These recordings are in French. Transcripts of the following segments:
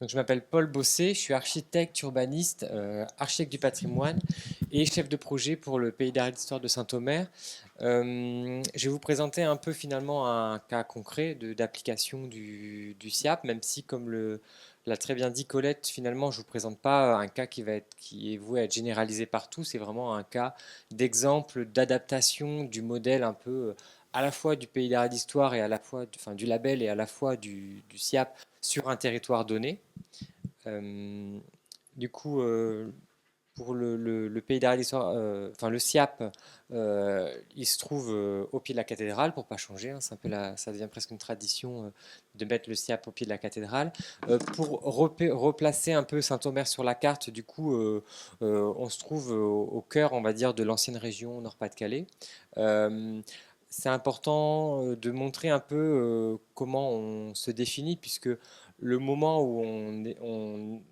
Donc, je m'appelle Paul Bossé, je suis architecte urbaniste, architecte du patrimoine et chef de projet pour le Pays d'art et d'histoire de Saint-Omer. Je vais vous présenter un peu finalement un cas concret d'application du SIAP, même si, comme l'a très bien dit Colette, finalement, je ne vous présente pas un cas qui est voué à être généralisé partout. C'est vraiment un cas d'exemple d'adaptation du modèle un peu à la fois du Pays d'art et d'histoire et à la fois enfin, du label et à la fois du SIAP sur un territoire donné. Euh, du coup, pour le Pays d'Arrêt d'Histoire, enfin le SIAP, il se trouve au pied de la cathédrale, pour pas changer, hein, c'est un peu ça devient presque une tradition de mettre le SIAP au pied de la cathédrale. Pour replacer un peu Saint-Omer sur la carte, du coup, on se trouve au cœur, on va dire, de l'ancienne région Nord-Pas-de-Calais. Euh, c'est important de montrer un peu comment on se définit, puisque le moment où on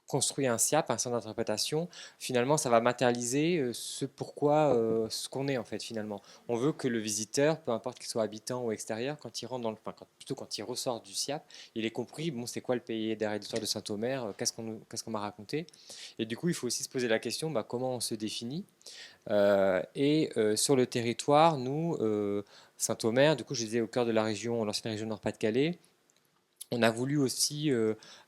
construit un SIAP, un centre d'interprétation, finalement, ça va matérialiser ce qu'on est en fait finalement. On veut que le visiteur, peu importe qu'il soit habitant ou extérieur, quand il rentre enfin, plutôt quand il ressort du SIAP, il ait compris, bon, c'est quoi le pays d'art et d'histoire de Saint-Omer, qu'est-ce qu'on m'a raconté. Et du coup, il faut aussi se poser la question, bah, comment on se définit. Sur le territoire, nous, Saint-Omer, du coup, je disais au cœur de la région, l'ancienne région Nord-Pas-de-Calais, on a voulu aussi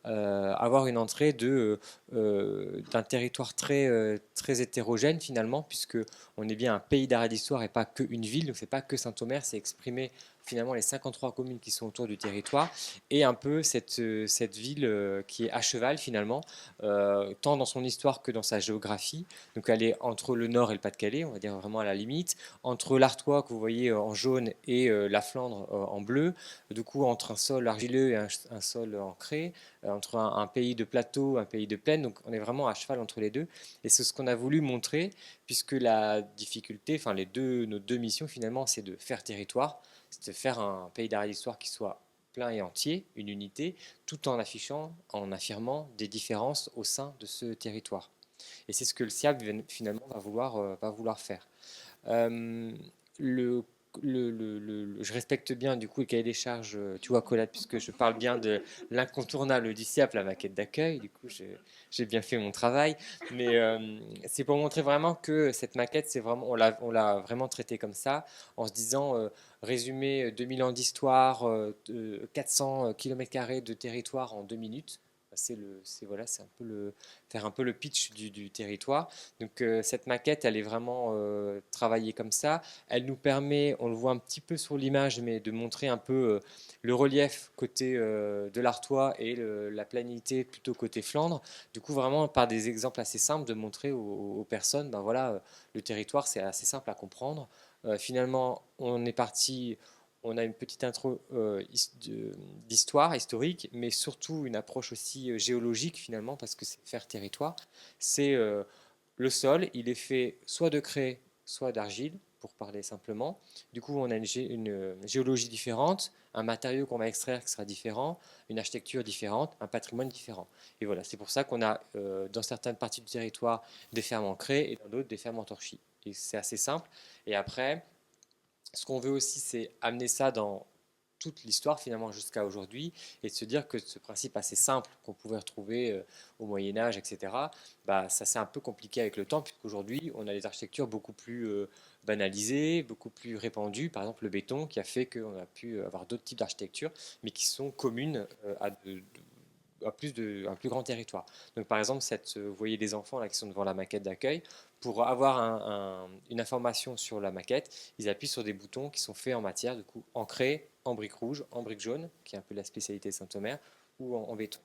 avoir une entrée d'un territoire très hétérogène finalement, puisque on est bien un pays d'arrêt d'histoire et pas qu'une ville, donc c'est pas que Saint-Omer, c'est exprimer finalement les 53 communes qui sont autour du territoire, et un peu cette ville qui est à cheval finalement, tant dans son histoire que dans sa géographie. Donc elle est entre le Nord et le Pas-de-Calais, on va dire vraiment à la limite, entre l'Artois que vous voyez en jaune et la Flandre en bleu, du coup entre un sol argileux et un sol ancré, entre un pays de plateau, un pays de plaine, donc on est vraiment à cheval entre les deux, et c'est ce qu'on a voulu montrer, puisque la difficulté, enfin nos deux missions finalement, c'est de faire territoire, c'est de faire un pays d'art et d'histoire qui soit plein et entier, une unité, tout en en affirmant des différences au sein de ce territoire. Et c'est ce que le SIAP finalement va vouloir faire. Euh, le, je respecte bien du coup le cahier des charges, tu vois, Colette, puisque je parle bien de l'incontournable du CIAP, la maquette d'accueil. Du coup, j'ai bien fait mon travail. Mais c'est pour montrer vraiment que cette maquette, on l'a vraiment traitée comme ça, en se disant résumer 2000 ans d'histoire, 400 km² de territoire en 2 minutes. Voilà, c'est un peu faire un peu le pitch du territoire. Donc cette maquette, elle est vraiment travaillée comme ça. Elle nous permet, on le voit un petit peu sur l'image, mais de montrer un peu le relief côté de l'Artois et la planité plutôt côté Flandre. Du coup, vraiment par des exemples assez simples, de montrer aux personnes, ben voilà, le territoire, c'est assez simple à comprendre. Finalement, on a une petite intro d'histoire historique, mais surtout une approche aussi géologique finalement, parce que c'est faire territoire. C'est le sol, il est fait soit de craie, soit d'argile, pour parler simplement. Du coup, on a une géologie différente, un matériau qu'on va extraire qui sera différent, une architecture différente, un patrimoine différent. Et voilà, c'est pour ça qu'on a dans certaines parties du territoire des fermes en craie et dans d'autres des fermes en torchis. Et c'est assez simple. Et après, ce qu'on veut aussi, c'est amener ça dans toute l'histoire finalement jusqu'à aujourd'hui, et de se dire que ce principe assez simple qu'on pouvait retrouver au Moyen Âge, etc., bah, ça s'est un peu compliqué avec le temps, puisqu'aujourd'hui on a des architectures beaucoup plus banalisées, beaucoup plus répandues, par exemple le béton, qui a fait qu'on a pu avoir d'autres types d'architecture, mais qui sont communes un plus grand territoire. Donc par exemple, vous voyez les enfants là qui sont devant la maquette d'accueil, pour avoir une information sur la maquette, ils appuient sur des boutons qui sont faits en matière, du coup, ancrée, en brique rouge, en brique jaune, qui est un peu la spécialité de Saint-Omer, ou en béton.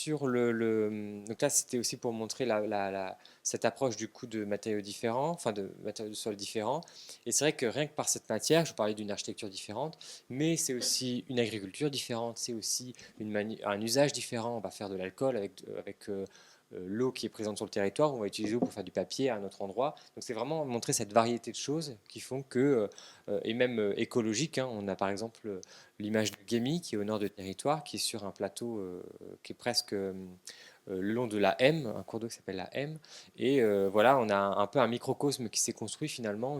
Donc là, c'était aussi pour montrer cette approche du coup de matériaux différents, enfin de matériaux de sol différents. Et c'est vrai que rien que par cette matière, je vous parlais d'une architecture différente, mais c'est aussi une agriculture différente, c'est aussi un usage différent. On va faire de l'alcool avec l'eau qui est présente sur le territoire, on va utiliser l'eau pour faire du papier à un autre endroit. Donc c'est vraiment montrer cette variété de choses qui font que, et même écologique, hein, on a par exemple l'image de Guémy qui est au nord du territoire, qui est sur un plateau qui est presque le long de la M, un cours d'eau qui s'appelle la M. Et voilà, on a un peu un microcosme qui s'est construit finalement,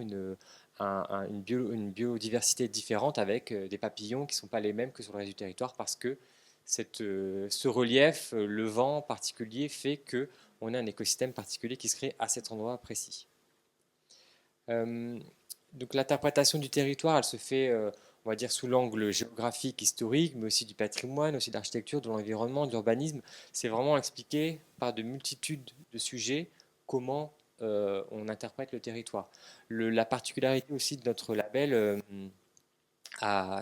une biodiversité différente avec des papillons qui ne sont pas les mêmes que sur le reste du territoire parce que ce relief, le vent particulier fait que on a un écosystème particulier qui se crée à cet endroit précis. Euh, donc l'interprétation du territoire, elle se fait, on va dire, sous l'angle géographique, historique, mais aussi du patrimoine, aussi de l'architecture, de l'environnement, de l'urbanisme. C'est vraiment expliqué par de multitudes de sujets comment on interprète le territoire. La particularité aussi de notre label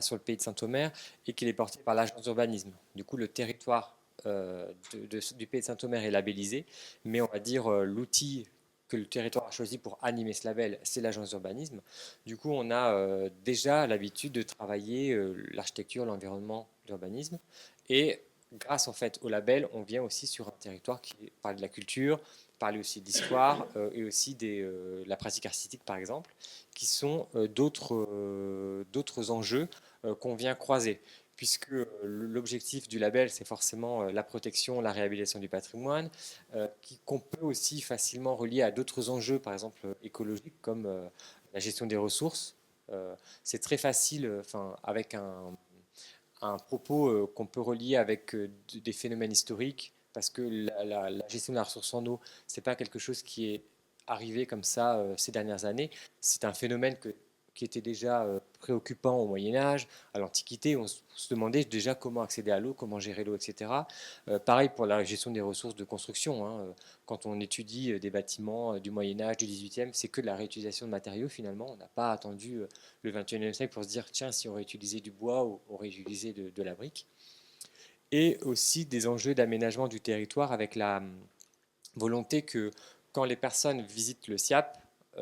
sur le pays de Saint-Omer est qu'il est porté par l'agence d'urbanisme. Du coup, le territoire du pays de Saint-Omer est labellisé, mais on va dire l'outil que le territoire a choisi pour animer ce label, c'est l'agence d'urbanisme. Du coup, on a déjà l'habitude de travailler l'architecture, l'environnement, l'urbanisme. Et grâce en fait au label, on vient aussi sur un territoire qui parle de la culture, parler aussi de l'histoire et aussi la pratique artistique par exemple, qui sont d'autres enjeux qu'on vient croiser puisque l'objectif du label, c'est forcément la protection, la réhabilitation du patrimoine, qu'on peut aussi facilement relier à d'autres enjeux, par exemple écologiques, comme la gestion des ressources. C'est très facile, enfin, avec un propos qu'on peut relier avec des phénomènes historiques, parce que la gestion de la ressource en eau, c'est pas quelque chose qui est arrivé comme ça ces dernières années. C'est un phénomène qui était déjà préoccupant au Moyen Âge, à l'Antiquité. On se demandait déjà comment accéder à l'eau, comment gérer l'eau, etc. Pareil pour la gestion des ressources de construction. Hein. Quand on étudie des bâtiments du Moyen Âge, du XVIIIe, c'est que de la réutilisation de matériaux finalement. On n'a pas attendu le XXIe siècle pour se dire tiens, si on réutilisait du bois, on réutilisait de la brique. Et aussi des enjeux d'aménagement du territoire avec la volonté que quand les personnes visitent le SIAP,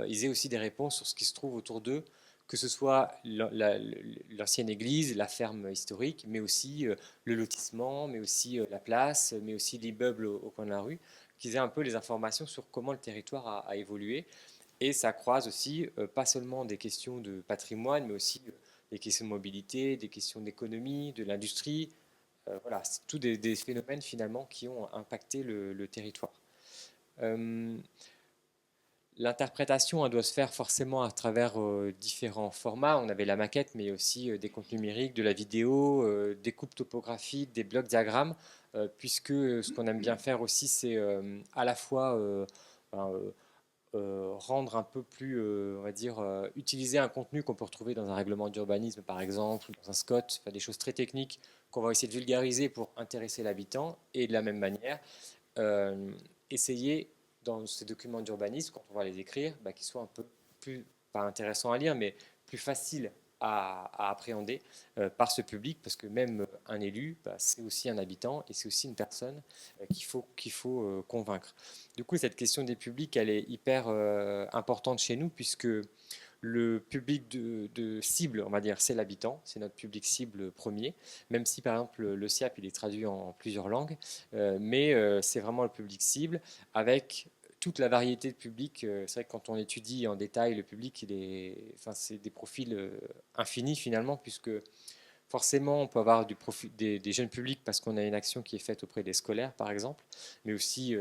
ils aient aussi des réponses sur ce qui se trouve autour d'eux, que ce soit l'ancienne église, la ferme historique, mais aussi le lotissement, mais aussi la place, mais aussi l'immeuble au coin de la rue, qu'ils aient un peu les informations sur comment le territoire a évolué. Et ça croise aussi pas seulement des questions de patrimoine, mais aussi des questions de mobilité, des questions d'économie, de l'industrie. Voilà, c'est tous des phénomènes finalement qui ont impacté le territoire. Euh, L'interprétation, elle doit se faire forcément à travers différents formats. On avait la maquette, mais aussi des contenus numériques, de la vidéo, des coupes topographiques, des blocs diagrammes, puisque ce qu'on aime bien faire aussi, c'est à la fois ben, rendre un peu plus, on va dire, utiliser un contenu qu'on peut retrouver dans un règlement d'urbanisme, par exemple, ou dans un SCOT, enfin, des choses très techniques qu'on va essayer de vulgariser pour intéresser l'habitant, et de la même manière, euh, essayer dans ces documents d'urbanisme, quand on va les écrire, bah, qu'ils soient un peu plus, pas intéressants à lire, mais plus faciles à appréhender par ce public, parce que même un élu, bah, c'est aussi un habitant et c'est aussi une personne qu'il faut convaincre. Du coup, cette question des publics, elle est hyper importante chez nous, puisque le public de cible, on va dire, c'est l'habitant, c'est notre public cible premier, même si par exemple le SIAP il est traduit en plusieurs langues, mais c'est vraiment le public cible avec toute la variété de publics. C'est vrai que quand on étudie en détail le public, enfin, c'est des profils infinis finalement, puisque forcément on peut avoir des jeunes publics parce qu'on a une action qui est faite auprès des scolaires par exemple, mais aussi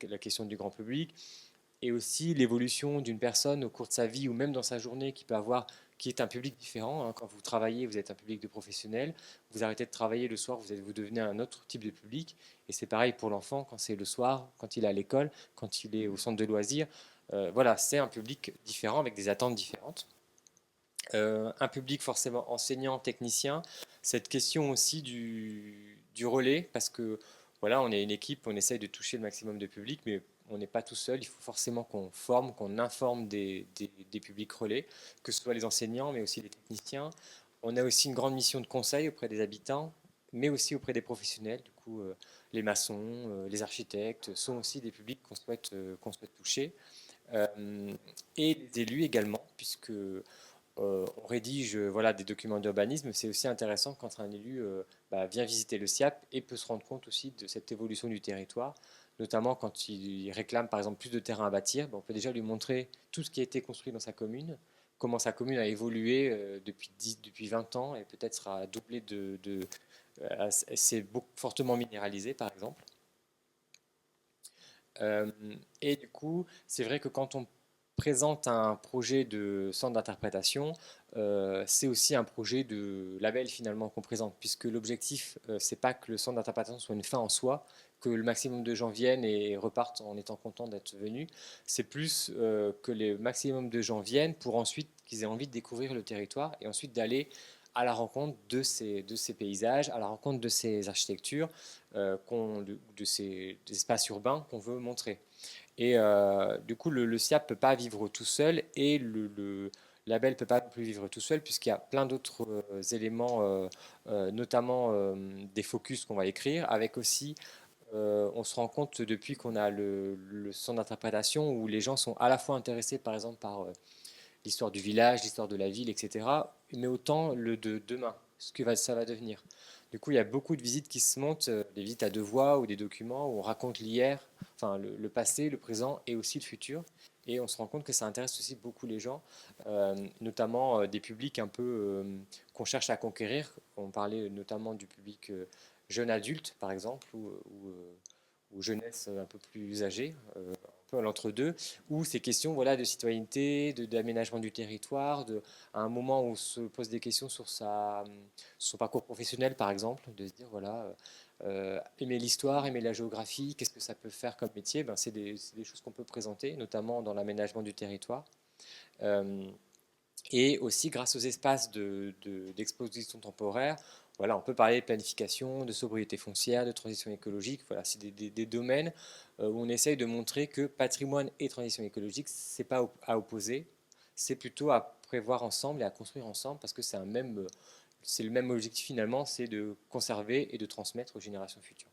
la question du grand public et aussi l'évolution d'une personne au cours de sa vie ou même dans sa journée qui est un public différent. Hein. Quand vous travaillez, vous êtes un public de professionnels. Vous arrêtez de travailler le soir, vous devenez un autre type de public. Et c'est pareil pour l'enfant quand c'est le soir, quand il est à l'école, quand il est au centre de loisirs. Voilà, c'est un public différent avec des attentes différentes. Un public forcément enseignant, technicien. Cette question aussi du relais, parce que voilà, on est une équipe, on essaye de toucher le maximum de public, mais on n'est pas tout seul. Il faut forcément qu'on forme, qu'on informe des publics relais, que ce soit les enseignants, mais aussi les techniciens. On a aussi une grande mission de conseil auprès des habitants, mais aussi auprès des professionnels. Du coup, les maçons, les architectes sont aussi des publics qu'on souhaite toucher. Euh, et les élus également, puisque on rédige voilà, des documents d'urbanisme, c'est aussi intéressant quand un élu bah, vient visiter le SIAP et peut se rendre compte aussi de cette évolution du territoire, notamment quand il réclame par exemple plus de terrain à bâtir. Bah, on peut déjà lui montrer tout ce qui a été construit dans sa commune, comment sa commune a évolué depuis 20 ans et peut-être sera doublé c'est fortement minéralisé par exemple. Euh, et du coup, c'est vrai que quand on présente un projet de centre d'interprétation, c'est aussi un projet de label finalement qu'on présente, puisque l'objectif, c'est pas que le centre d'interprétation soit une fin en soi, que le maximum de gens viennent et repartent en étant contents d'être venus. C'est plus que le maximum de gens viennent pour ensuite qu'ils aient envie de découvrir le territoire et ensuite d'aller à la rencontre de ces paysages, à la rencontre de ces architectures, de ces des espaces urbains qu'on veut montrer. Et du coup, le SIAP ne peut pas vivre tout seul et le label ne peut pas non plus vivre tout seul puisqu'il y a plein d'autres éléments, notamment des focus qu'on va écrire, avec aussi, on se rend compte depuis qu'on a le centre d'interprétation où les gens sont à la fois intéressés par exemple par l'histoire du village, l'histoire de la ville, etc. Mais autant le de demain, ça va devenir. Du coup, il y a beaucoup de visites qui se montent, des visites à deux voix ou des documents où on raconte l'hier, enfin le passé, le présent et aussi le futur. Et on se rend compte que ça intéresse aussi beaucoup les gens, notamment des publics un peu qu'on cherche à conquérir. On parlait notamment du public jeune adulte, par exemple, ou jeunesse un peu plus âgée, un peu à l'entre-deux, où ces questions voilà, de citoyenneté, d'aménagement du territoire, à un moment où on se pose des questions sur son parcours professionnel, par exemple, de se dire, voilà, aimer l'histoire, aimer la géographie, qu'est-ce que ça peut faire comme métier, ben, c'est des choses qu'on peut présenter, notamment dans l'aménagement du territoire. Euh, et aussi grâce aux espaces d'exposition temporaire, voilà, on peut parler de planification, de sobriété foncière, de transition écologique. Voilà, c'est des domaines où on essaye de montrer que patrimoine et transition écologique, c'est pas à opposer, c'est plutôt à prévoir ensemble et à construire ensemble parce que c'est le même objectif finalement, c'est de conserver et de transmettre aux générations futures.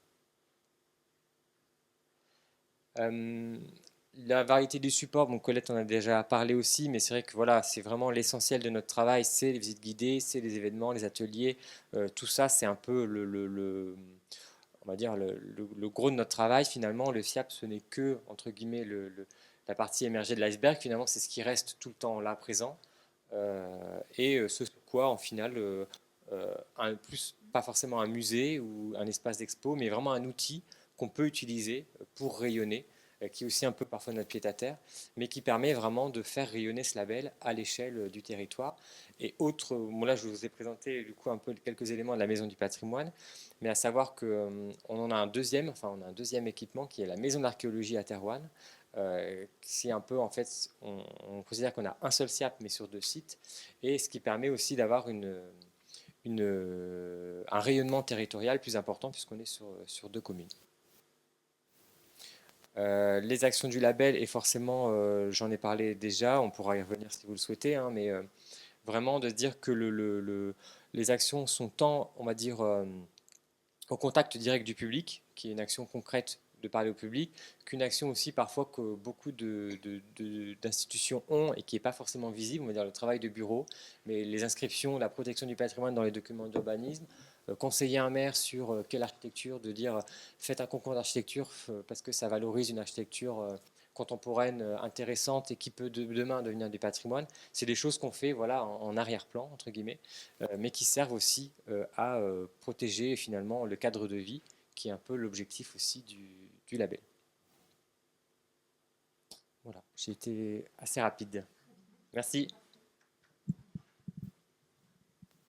Euh, la variété des supports, bon, Colette en a déjà parlé aussi, mais c'est vrai que voilà, c'est vraiment l'essentiel de notre travail, c'est les visites guidées, c'est les événements, les ateliers, tout ça, c'est un peu on va dire le gros de notre travail. Finalement, le FIAP, ce n'est que entre guillemets la partie émergée de l'iceberg. Finalement, c'est ce qui reste tout le temps là présent, ce sur quoi, en final, plus pas forcément un musée ou un espace d'expo, mais vraiment un outil qu'on peut utiliser pour rayonner, qui est aussi un peu parfois notre pied-à-terre, mais qui permet vraiment de faire rayonner ce label à l'échelle du territoire. Et autre, bon là je vous ai présenté du coup un peu quelques éléments de la Maison du patrimoine, mais à savoir qu'on en a un deuxième, enfin on a un deuxième équipement qui est la Maison d'archéologie à Terrouane. C'est un peu en fait, on considère qu'on a un seul SIAP mais sur deux sites, et ce qui permet aussi d'avoir un rayonnement territorial plus important puisqu'on est sur deux communes. Les actions du label, et forcément, j'en ai parlé déjà, on pourra y revenir si vous le souhaitez, hein, mais vraiment de se dire que les actions sont tant, on va dire, au contact direct du public, qui est une action concrète de parler au public, qu'une action aussi parfois que beaucoup d'institutions ont et qui n'est pas forcément visible, on va dire le travail de bureau, mais les inscriptions, la protection du patrimoine dans les documents d'urbanisme, conseiller un maire sur quelle architecture, de dire faites un concours d'architecture parce que ça valorise une architecture contemporaine intéressante et qui peut demain devenir du patrimoine. C'est des choses qu'on fait voilà, en arrière-plan, entre guillemets, mais qui servent aussi à protéger finalement le cadre de vie, qui est un peu l'objectif aussi du label. Voilà, j'ai été assez rapide. Merci.